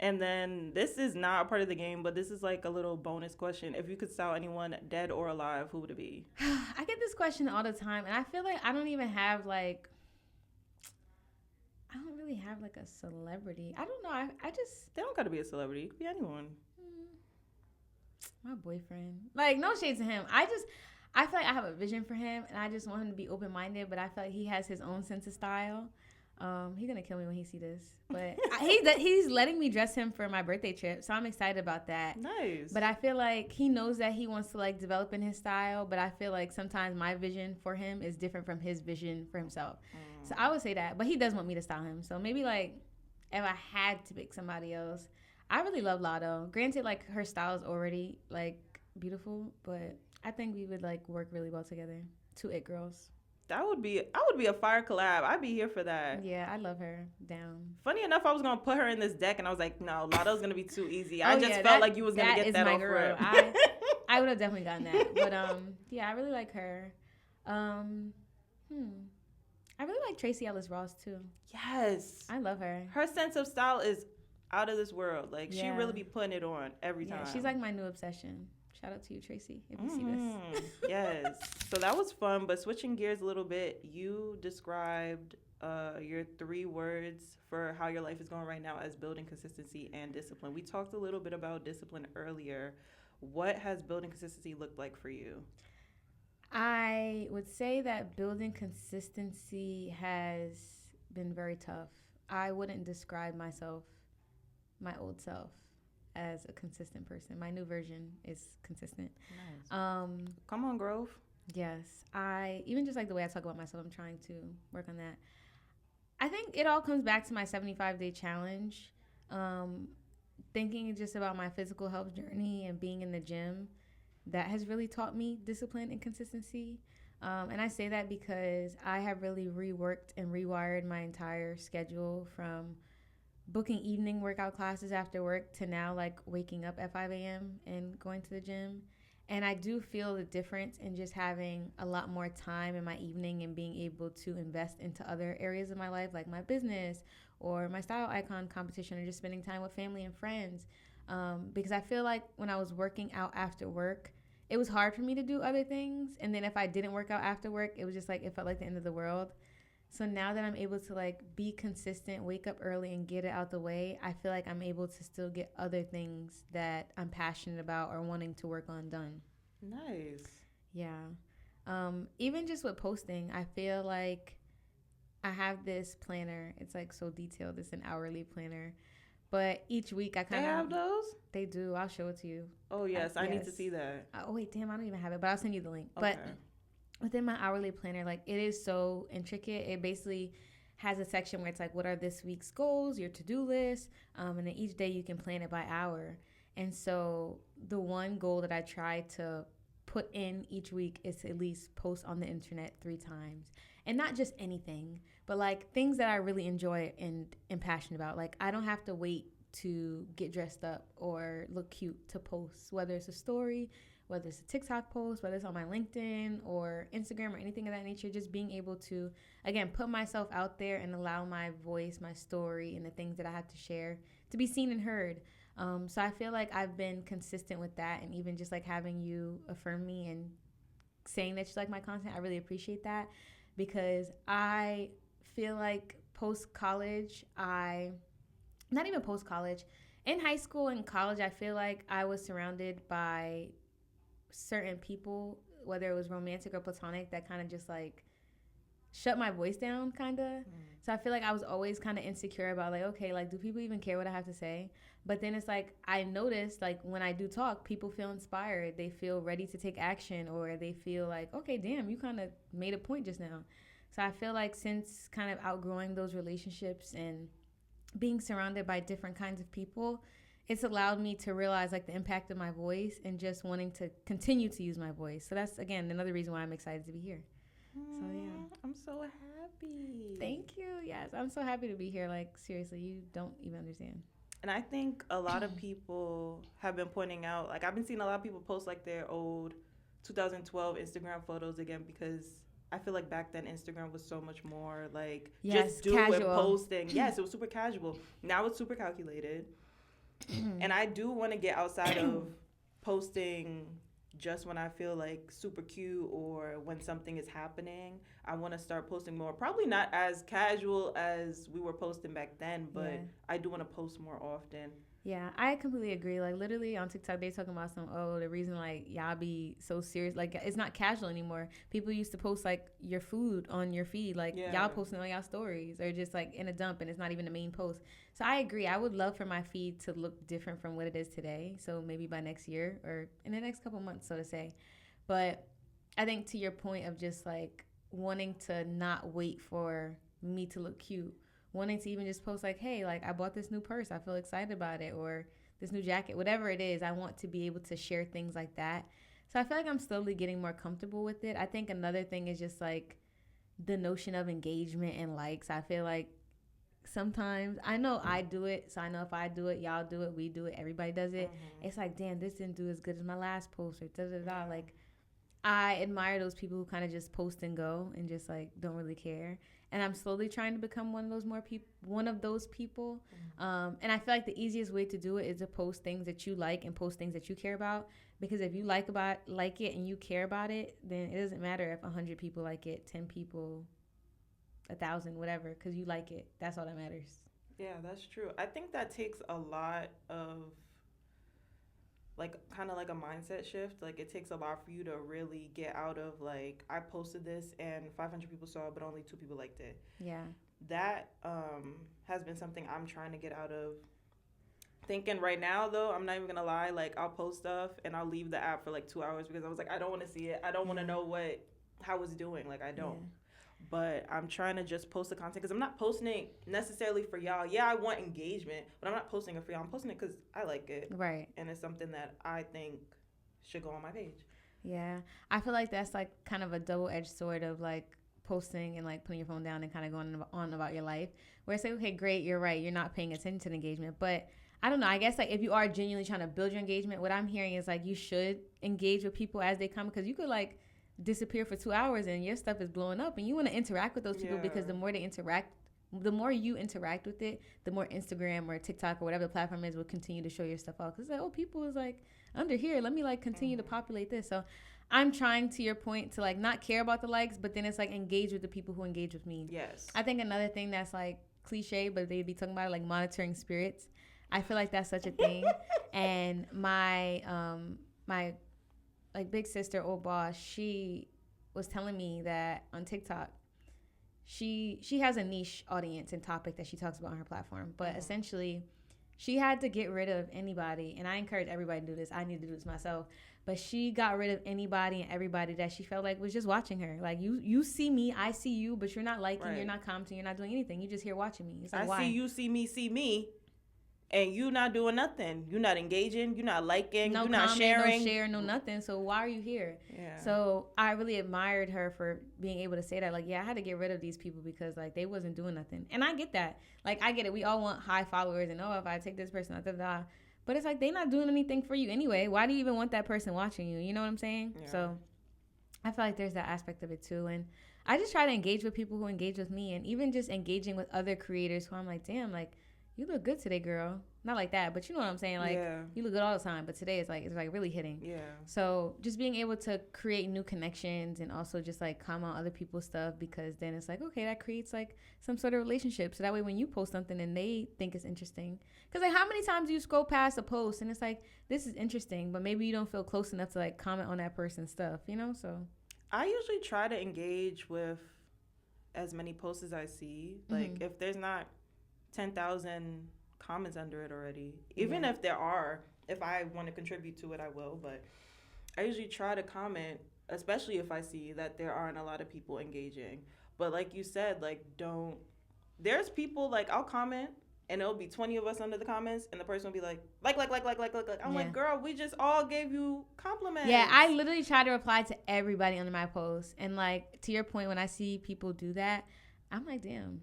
And then this is not a part of the game, but this is like a little bonus question. If you could style anyone dead or alive, who would it be? I get this question all the time, and I feel like I don't even have like, I don't really have like a celebrity. I don't know. I just. They don't got to be a celebrity. It could be anyone. My boyfriend. Like, no shade to him. I feel like I have a vision for him, and I just want him to be open-minded, but I feel like he has his own sense of style. He's going to kill me when he see this. But he's letting me dress him for my birthday trip, so I'm excited about that. Nice. But I feel like he knows that he wants to, like, develop in his style, but I feel like sometimes my vision for him is different from his vision for himself. So I would say that. But he does want me to style him. So maybe, like, if I had to pick somebody else, I really love Lotto. Granted, like, her style is already, like, beautiful, but I think we would, like, work really well together. 2 it girls. I would be a fire collab. I'd be here for that. Yeah, I love her. Down. Funny enough, I was gonna put her in this deck, and I was like, no, Lotto's gonna be too easy. I just felt like you was gonna get that off rip. I would have definitely gotten that. But yeah, I really like her. I really like Tracee Ellis Ross too. Yes, I love her. Her sense of style is out of this world. Like she really be putting it on every time. She's like my new obsession. Shout out to you, Tracee, if you see this. Yes. So that was fun, but switching gears a little bit, you described your 3 words for how your life is going right now as building consistency and discipline. We talked a little bit about discipline earlier. What has building consistency looked like for you? I would say that building consistency has been very tough. I wouldn't describe myself, my old self, as a consistent person. My new version is consistent. Nice. Come on, Grove. Yes. Even just like the way I talk about myself, I'm trying to work on that. I think it all comes back to my 75-day challenge. Thinking just about my physical health journey and being in the gym, that has really taught me discipline and consistency. And I say that because I have really reworked and rewired my entire schedule from booking evening workout classes after work to now like waking up at 5 a.m. and going to the gym. And I do feel the difference in just having a lot more time in my evening and being able to invest into other areas of my life, like my business or my style icon competition, or just spending time with family and friends. Because I feel like when I was working out after work, it was hard for me to do other things. And then if I didn't work out after work, it was just like, it felt like the end of the world. So now that I'm able to like be consistent, wake up early and get it out the way, I feel like I'm able to still get other things that I'm passionate about or wanting to work on done. Nice. Yeah. Even just with posting, I feel like I have this planner. It's like so detailed. It's an hourly planner. But each week I They kind of have those? they do. I'll show it to you. Oh, yes. I need to Yes. see that. Oh wait, damn, I don't even have it, but I'll send you the link. Okay. But within my hourly planner, like it is so intricate. It basically has a section where it's like, what are this week's goals, your to-do list, and then each day you can plan it by hour. And so the one goal that I try to put in each week is to at least post on the internet 3 times, and not just anything, but like things that I really enjoy and am passionate about. Like I don't have to wait to get dressed up or look cute to post, whether it's a story, whether it's a TikTok post, whether it's on my LinkedIn or Instagram or anything of that nature. Just being able to, again, put myself out there and allow my voice, my story, and the things that I have to share to be seen and heard. So I feel like I've been consistent with that, and even just like having you affirm me and saying that you like my content, I really appreciate that, because I feel like post college, not even post college, in high school and college, I feel like I was surrounded by certain people, whether it was romantic or platonic, that kind of just like shut my voice down, kind of. So I feel like I was always kind of insecure about like, okay, like, do people even care what I have to say? But then it's like, I noticed like when I do talk, people feel inspired. They feel ready to take action, or they feel like, okay, damn, you kind of made a point just now. So I feel like since kind of outgrowing those relationships and being surrounded by different kinds of people, it's allowed me to realize like the impact of my voice and just wanting to continue to use my voice. So that's, again, another reason why I'm excited to be here. So yeah, I'm so happy. thank you. Yes, I'm so happy to be here. Like seriously, you don't even understand. And I think a lot of people have been pointing out, like I've been seeing a lot of people post like their old 2012 Instagram photos again, because I feel like back then Instagram was so much more like just do casual. and posting. Yes, it was super casual. Now it's super calculated. And I do want to get outside of posting just when I feel like super cute or when something is happening. I want to start posting more. Probably not as casual as we were posting back then, but I do want to post more often. Yeah, I completely agree. Like literally on TikTok, they talking about the reason like y'all be so serious. Like it's not casual anymore. People used to post like your food on your feed, like y'all posting on y'all stories, or just like in a dump, and it's not even the main post. So I agree. I would love for my feed to look different from what it is today. So maybe by next year or in the next couple months, so to say. But I think to your point of just like wanting to not wait for me to look cute, wanting to even just post like, hey, like I bought this new purse, I feel excited about it, or this new jacket, whatever it is, I want to be able to share things like that. So I feel like I'm slowly getting more comfortable with it. I think another thing is just like the notion of engagement and likes. I feel like sometimes, I know I do it, so I know if I do it, y'all do it, we do it, everybody does it. It's like, damn, this didn't do as good as my last post, or da-da-da. Like I admire those people who kind of just post and go and just like don't really care. And I'm slowly trying to become one of those people. And I feel like the easiest way to do it is to post things that you like and post things that you care about. Because if you like it and you care about it, then it doesn't matter if 100 people like it, 10 people, 1,000, whatever. Because you like it, that's all that matters. Yeah, that's true. I think that takes a lot of like kind of like a mindset shift. Like it takes a lot for you to really get out of like, I posted this and 500 people saw it, but only 2 people liked it. Yeah. That has been something I'm trying to get out of. Thinking right now though, I'm not even gonna lie, like I'll post stuff and I'll leave the app for like 2 hours because I was like, I don't want to see it. I don't want to know how it's doing. Like I don't. Yeah. But I'm trying to just post the content because I'm not posting it necessarily for y'all. Yeah, I want engagement, but I'm not posting it for y'all. I'm posting it because I like it. Right. And it's something that I think should go on my page. Yeah. I feel like that's like kind of a double-edged sword of like posting and like putting your phone down and kind of going on about your life. Where it's like, okay, great, you're right. You're not paying attention to the engagement. But I don't know. I guess like if you are genuinely trying to build your engagement, what I'm hearing is like you should engage with people as they come, because you could like disappear for 2 hours and your stuff is blowing up, and you want to interact with those people because the more they interact, the more you interact with it, the more Instagram or TikTok or whatever the platform is will continue to show your stuff out. Because like, oh, people is like under here. Let me like continue to populate this. So I'm trying, to your point, to like not care about the likes, but then it's like engage with the people who engage with me. Yes. I think another thing that's like cliche, but they'd be talking about it, like monitoring spirits. I feel like that's such a thing. And my my like big sister, old boss, she was telling me that on TikTok, she has a niche audience and topic that she talks about on her platform, but essentially she had to get rid of anybody, and I encourage everybody to do this. I need to do this myself. But she got rid of anybody and everybody that she felt like was just watching her. Like, you see me, I see you, but you're not liking, you're not commenting, you're not doing anything. You're just here watching me. It's like, I see you, see me, and you not doing nothing. You're not engaging, you're not liking, no you're not comment, sharing. No share, no nothing. So why are you here? Yeah. So I really admired her for being able to say that. Like, yeah, I had to get rid of these people because, like, they wasn't doing nothing. And I get that. Like, I get it. We all want high followers and, oh, if I take this person, da. But it's like, they not doing anything for you anyway. Why do you even want that person watching you? You know what I'm saying? Yeah. So I feel like there's that aspect of it too. And I just try to engage with people who engage with me, and even just engaging with other creators who I'm like, damn, like, you look good today, girl. Not like that, but you know what I'm saying? Like, you look good all the time, but today it's like really hitting. Yeah. So just being able to create new connections and also just like comment on other people's stuff, because then it's like, okay, that creates like some sort of relationship. So that way when you post something and they think it's interesting, because like how many times do you scroll past a post and it's like, this is interesting, but maybe you don't feel close enough to like comment on that person's stuff, you know? So I usually try to engage with as many posts as I see. Like if there's not 10,000 comments under it already, even if there are, if I want to contribute to it, I will, but I usually try to comment, especially if I see that there aren't a lot of people engaging. But like you said, like, there's people, like, I'll comment and it'll be 20 of us under the comments and the person will be like. I'm like, girl, we just all gave you compliments. Yeah, I literally try to reply to everybody under my post, and like, to your point, when I see people do that, I'm like, damn,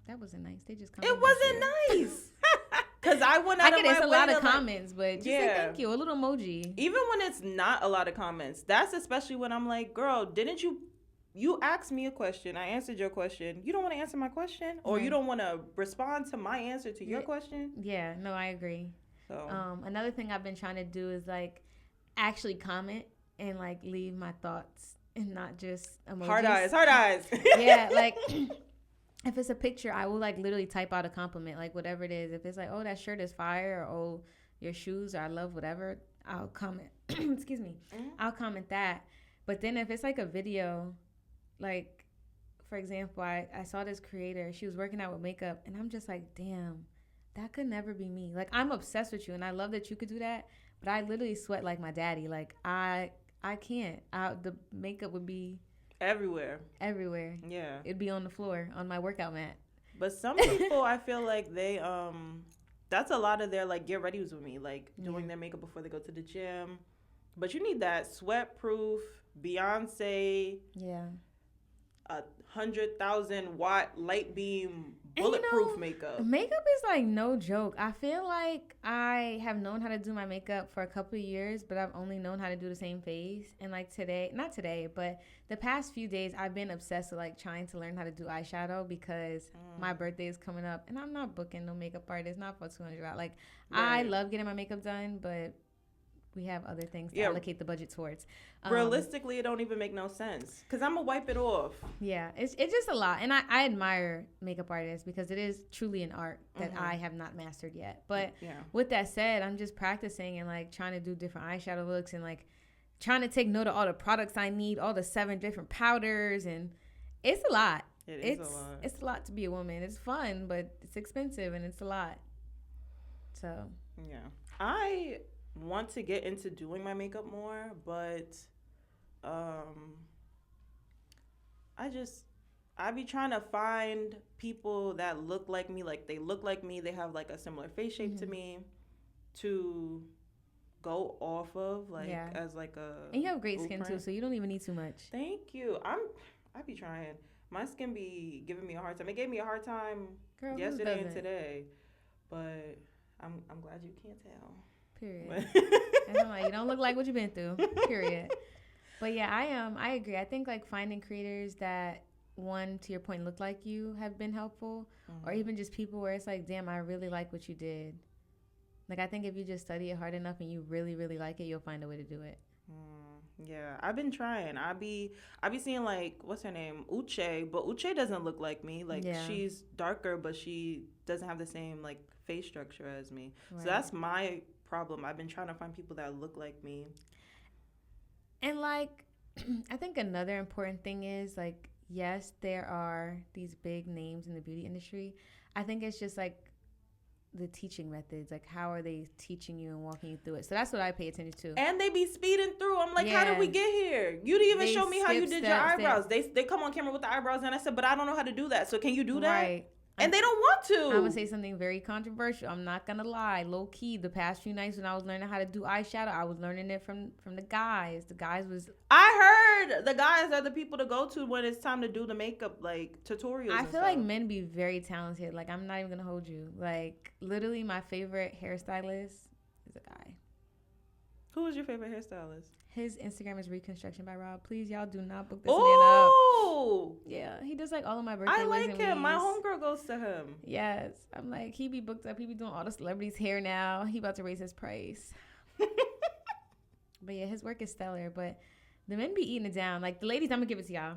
that wasn't nice. They just it wasn't nice. Because I went out of my way. It's a lot of comments, but just say thank you, a little emoji. Even when it's not a lot of comments, that's especially when I'm like, girl, didn't you asked me a question, I answered your question. You don't want to answer my question? Or you don't want to respond to my answer to your question? Yeah, no, I agree. So another thing I've been trying to do is like actually comment and like leave my thoughts and not just emojis. Hard eyes. Yeah, like if it's a picture, I will like literally type out a compliment, like whatever it is. If it's like, oh, that shirt is fire, or oh, your shoes, or I love whatever, I'll comment. Excuse me. I'll comment that. But then if it's like a video, like, for example, I saw this creator, she was working out with makeup, and I'm just like, damn, that could never be me. Like, I'm obsessed with you, and I love that you could do that, but I literally sweat like my daddy. Like, I can't. The makeup would be everywhere. Yeah. It'd be on the floor on my workout mat. But some people, I feel like they that's a lot of their like get ready with me, like doing their makeup before they go to the gym. But you need that sweat proof Beyonce 100,000 watt light beam bulletproof makeup. Makeup is like no joke. I feel like I have known how to do my makeup for a couple of years, but I've only known how to do the same face. And like not today, but the past few days I've been obsessed with like trying to learn how to do eyeshadow, because my birthday is coming up and I'm not booking no makeup artist, not for $200. Like, I love getting my makeup done, but we have other things to allocate the budget towards. Realistically, it don't even make no sense, because I'm going to wipe it off. Yeah, it's just a lot. And I admire makeup artists, because it is truly an art that I have not mastered yet. But with that said, I'm just practicing and like trying to do different eyeshadow looks, and like trying to take note of all the products I need, all the 7 different powders. And it's a lot. It's a lot. It's a lot to be a woman. It's fun, but it's expensive and it's a lot. So, yeah. I want to get into doing my makeup more, but I be trying to find people that look like me, like they look like me, they have like a similar face shape to me, to go off of, like as like a and you have great blueprint. skin too, so you don't even need too much. Thank you. I be trying. My skin be giving me a hard time. It gave me a hard time yesterday and today, but I'm glad you can't tell. Period. And I'm like, you don't look like what you've been through. Period. But yeah, I agree. I think like finding creators that, one, to your point, look like you have been helpful, or even just people where it's like, damn, I really like what you did. Like, I think if you just study it hard enough and you really, really like it, you'll find a way to do it. Yeah, I've been trying. I be seeing like, what's her name, Uche, but Uche doesn't look like me. Like, she's darker, but she doesn't have the same like face structure as me. Right. So that's my problem. I've been trying to find people that look like me. And like, I think another important thing is like, yes, there are these big names in the beauty industry. I think it's just like the teaching methods, like how are they teaching you and walking you through it. So that's what I pay attention to. And they be speeding through. I'm like, how did we get here? You didn't even show me how you did your eyebrows. They come on camera with the eyebrows, and I said, but I don't know how to do that. So can you do that? Right. And they don't want to. I'm going to say something very controversial. I'm not going to lie. Low key, the past few nights when I was learning how to do eyeshadow, I was learning it from the guys. The guys was... I heard the guys are the people to go to when it's time to do the makeup, like, tutorials. I feel like men be very talented. Like, I'm not even going to hold you. Like, literally, my favorite hairstylist is a guy. Who is your favorite hairstylist? His Instagram is Reconstruction by Rob. Please, y'all do not book this man up. Oh! Yeah, he does like all of my birthday. I like him. My homegirl goes to him. Yes. I'm like, he be booked up. He be doing all the celebrities' hair now. He about to raise his price. But yeah, his work is stellar. But the men be eating it down. Like, the ladies, I'm going to give it to y'all.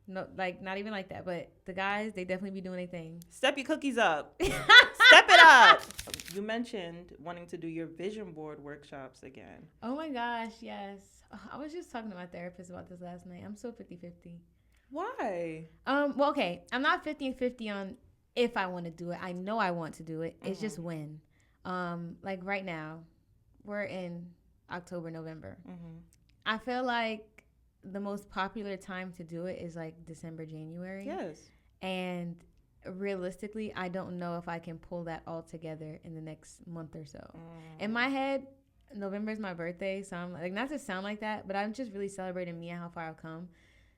No, like, not even like that. But the guys, they definitely be doing their thing. Step your cookies up. Step it up. You mentioned wanting to do your vision board workshops again. Oh, my gosh, yes. I was just talking to my therapist about this last night. I'm so 50-50. Why? Well, okay. I'm not 50-50 on if I want to do it. I know I want to do it. It's just when. Like right now, we're in October, November. I feel like the most popular time to do it is like December, January. Yes. And realistically, I don't know if I can pull that all together in the next month or so. In my head, November is my birthday, so I'm like, not to sound like that, but I'm just really celebrating me and how far I've come.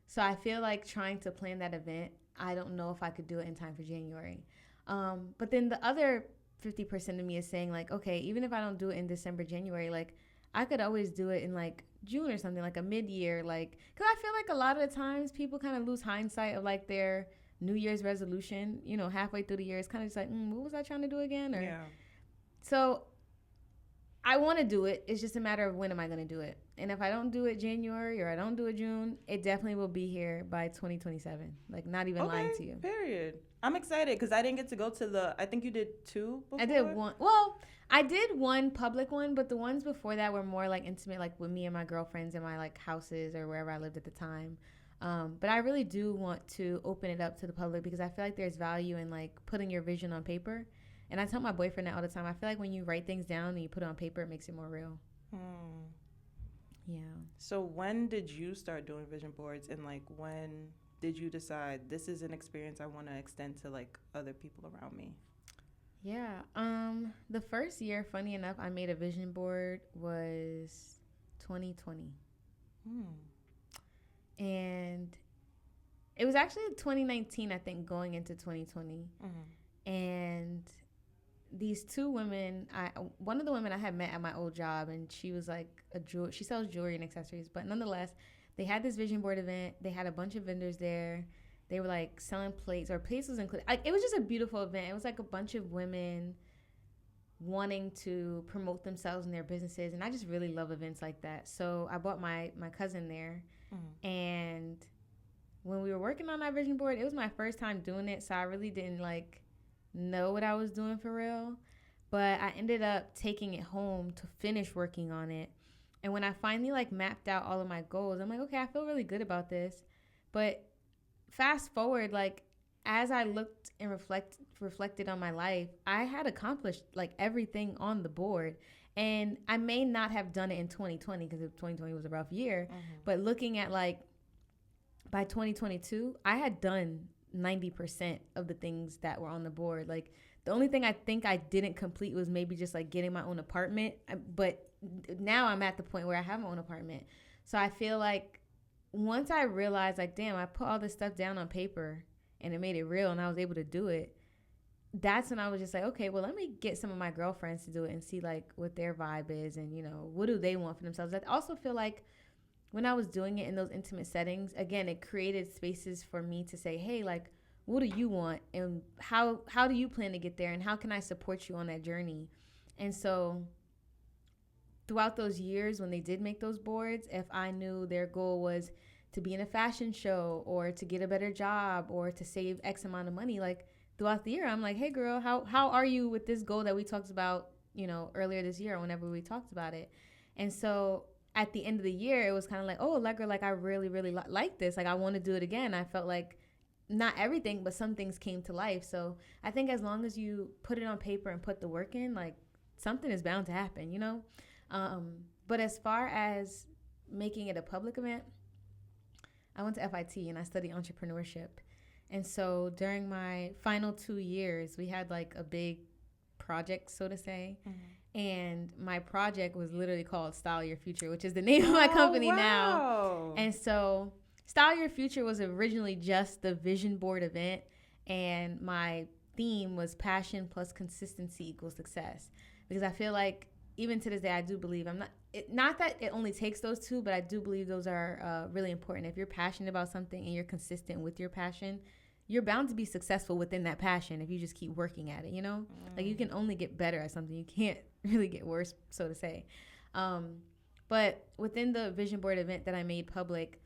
So I feel like trying to plan that event, I don't know if I could do it in time for January. But then the other 50% of me is saying like, okay, even if I don't do it in December, January, like I could always do it in like June or something, like a mid-year, like, because I feel like a lot of the times people kind of lose hindsight of like their New Year's resolution, you know, halfway through the year. It's kind of just like, what was I trying to do again? Or, yeah. So I want to do it. It's just a matter of when am I going to do it. And if I don't do it January or I don't do it June, it definitely will be here by 2027. Like, not even lying to you. Period. I'm excited because I didn't get to go to I think you did 2 before? I did 1. Well, I did 1 public one, but the ones before that were more like intimate, like with me and my girlfriends in my like houses or wherever I lived at the time. But I really do want to open it up to the public because I feel like there's value in like putting your vision on paper. And I tell my boyfriend that all the time. I feel like when you write things down and you put it on paper, it makes it more real. Yeah. So when did you start doing vision boards, and like when did you decide this is an experience I want to extend to like other people around me? Yeah. The first year, funny enough, I made a vision board was 2020. And it was actually 2019, I think, going into 2020. And these 2 women, one of the women I had met at my old job, and she was like she sells jewelry and accessories, but nonetheless, they had this vision board event. They had a bunch of vendors there. They were like selling plates, or plates was included. Like, it was just a beautiful event. It was like a bunch of women wanting to promote themselves and their businesses, and I just really love events like that. So I brought my cousin there, and when we were working on our vision board, it was my first time doing it, so I really didn't like know what I was doing for real, but I ended up taking it home to finish working on it. And when I finally like mapped out all of my goals, I'm like, okay, I feel really good about this. But fast forward, like as I looked and reflected on my life, I had accomplished like everything on the board. And I may not have done it in 2020 because 2020 was a rough year, but looking at like by 2022, I had done 90% of the things that were on the board. Like, the only thing I think I didn't complete was maybe just like getting my own apartment. But now I'm at the point where I have my own apartment. So I feel like once I realized like, damn, I put all this stuff down on paper and it made it real and I was able to do it, that's when I was just like, okay, well, let me get some of my girlfriends to do it and see like what their vibe is and, what do they want for themselves. I also feel like when I was doing it in those intimate settings, again, it created spaces for me to say, hey, like, what do you want? And how do you plan to get there? And how can I support you on that journey? And so throughout those years when they did make those boards, if I knew their goal was to be in a fashion show or to get a better job or to save X amount of money, like throughout the year, I'm like, hey, girl, how are you with this goal that we talked about, earlier this year or whenever we talked about it? And so at the end of the year, it was kind of like, oh, Allegra, like I really, really like this. Like I want to do it again. I felt like not everything, but some things came to life. So I think as long as you put it on paper and put the work in, like something is bound to happen, But as far as making it a public event, I went to FIT and I studied entrepreneurship. And so during my final 2 years, we had like a big project, so to say. Mm-hmm. And my project was literally called Style Your Future, which is the name of my company now. And so Style Your Future was originally just the vision board event. And my theme was passion plus consistency equals success. Because I feel like even to this day, I do believe not that it only takes those two, but I do believe those are really important. If you're passionate about something and you're consistent with your passion, you're bound to be successful within that passion if you just keep working at it, Like you can only get better at something. You can't really get worse, so to say. But within the vision board event that I made public,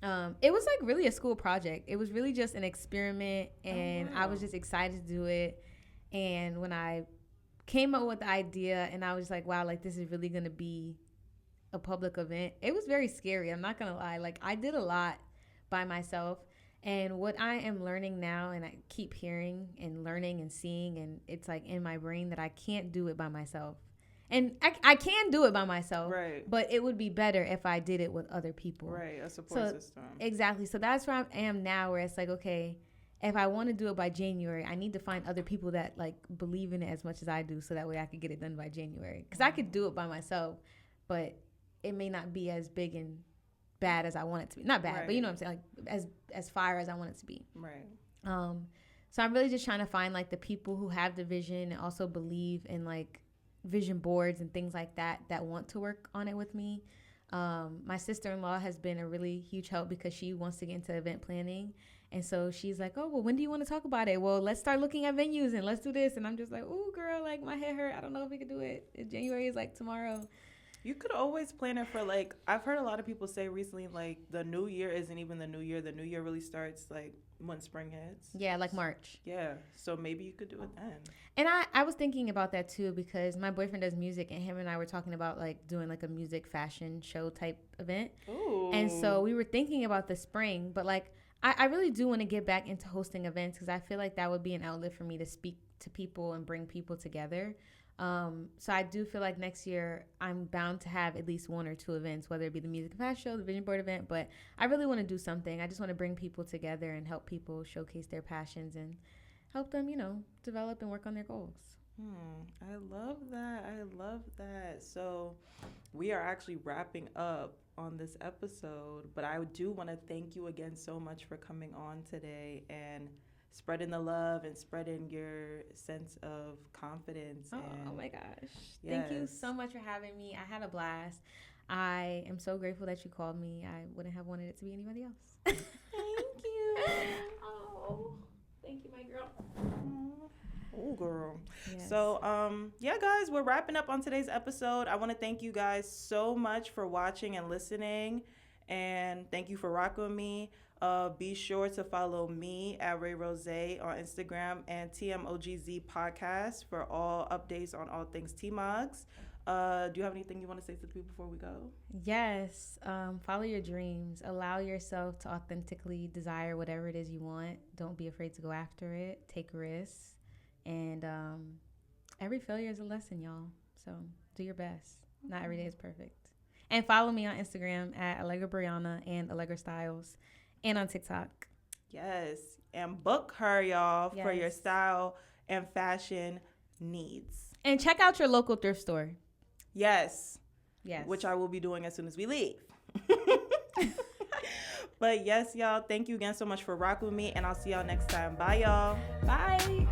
it was like really a school project. It was really just an experiment, and I was just excited to do it. And when I came up with the idea and I was like, wow, like this is really going to be a public event, it was very scary. I'm not going to lie. Like I did a lot by myself. And what I am learning now, and I keep hearing and learning and seeing, and it's like in my brain that I can't do it by myself. And I can do it by myself, right? But it would be better if I did it with other people. Right, a support system. Exactly. So that's where I am now, where it's like, okay, if I want to do it by January, I need to find other people that like believe in it as much as I do, so that way I could get it done by January. Because I could do it by myself, but it may not be as big and bad as I want it to be. Not bad, right. But you know what I'm saying, like as fire as I want it to be. Right. So I'm really just trying to find like the people who have the vision and also believe in like vision boards and things like that want to work on it with me. My sister-in-law has been a really huge help because she wants to get into event planning. And so she's like, oh, well, when do you want to talk about it? Well, let's start looking at venues and let's do this. And I'm just like, oh, girl, like my head hurt. I don't know if we could do it. January is like tomorrow. You could always plan it for like, I've heard a lot of people say recently, like the new year isn't even the new year. The new year really starts like when spring hits. Yeah, like March. Yeah. So maybe you could do it then. And I was thinking about that too, because my boyfriend does music and him and I were talking about like doing like a music fashion show type event. Ooh. And so we were thinking about the spring, but like I really do want to get back into hosting events because I feel like that would be an outlet for me to speak to people and bring people together. So I do feel like next year I'm bound to have at least 1 or 2 events, whether it be the music and fashion show, the vision board event, but I really want to do something. I just want to bring people together and help people showcase their passions and help them, develop and work on their goals. I love that. I love that. So we are actually wrapping up on this episode, but I do want to thank you again so much for coming on today and spreading the love and spreading your sense of confidence. Oh my gosh. Yes. Thank you so much for having me. I had a blast. I am so grateful that you called me. I wouldn't have wanted it to be anybody else. Thank you. Oh, thank you, my girl. Oh, girl. Yes. So, yeah, guys, we're wrapping up on today's episode. I want to thank you guys so much for watching and listening. And thank you for rocking with me. Be sure to follow me at Rai Rozay on Instagram and TMOGZ podcast for all updates on all things TMOGZ. Do you have anything you want to say to the people before we go? Yes. Follow your dreams. Allow yourself to authentically desire whatever it is you want. Don't be afraid to go after it. Take risks. And every failure is a lesson, y'all. So do your best. Not every day is perfect. And follow me on Instagram at Alegra Brianna and Alegra Styles. And on TikTok. Yes. And book her, y'all, for your style and fashion needs. And check out your local thrift store. Yes. Yes. Which I will be doing as soon as we leave. But yes, y'all, thank you again so much for rocking with me. And I'll see y'all next time. Bye, y'all. Bye.